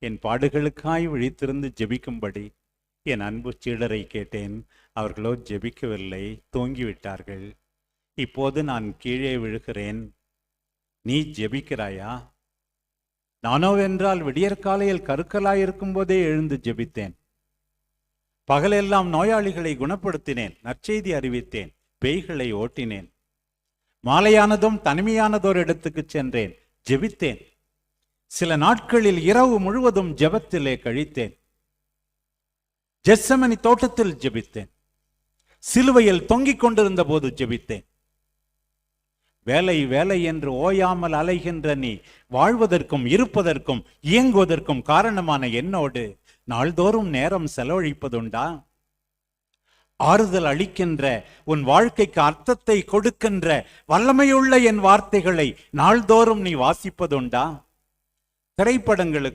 என் பாடுகளுக்காய் விழித்திருந்து ஜெபிக்கும்படி என் அன்பு சீடரை கேட்டேன். அவர்களோ ஜெபிக்கவில்லை, தூங்கிவிட்டார்கள். இப்போது நான் கீழே விழுகிறேன். நீ ஜெபிக்கிறாயா? நானோவென்றால் விடியற்காலையில் கருக்கலாயிருக்கும் போதே எழுந்து ஜெபித்தேன். பகலெல்லாம் நோயாளிகளை குணப்படுத்தினேன், நற்செய்தி அறிவித்தேன், பேய்களை ஓட்டினேன். மாலையானதும் தனிமையானதோர் இடத்துக்கு சென்றேன், ஜெபித்தேன். சில நாட்களில் இரவு முழுவதும் ஜெபத்திலே கழித்தேன். ஜெத்செமனி தோட்டத்தில் ஜெபித்தேன். சிலுவையில் தொங்கிக் கொண்டிருந்த போது ஜெபித்தேன். வேலை வேலை என்று ஓயாமல் அலைகின்ற நீ வாழ்வதற்கும் இருப்பதற்கும் இயங்குவதற்கும் காரணமான என்னோடு நாள்தோறும் நேரம் செலவழிப்பதுண்டா? ஆறுதல் அளிக்கின்ற, உன் வாழ்க்கைக்கு அர்த்தத்தை கொடுக்கின்ற வல்லமையுள்ள என் வார்த்தைகளை நாள்தோறும் நீ வாசிப்பதுண்டா? திரைப்படங்களுக்கு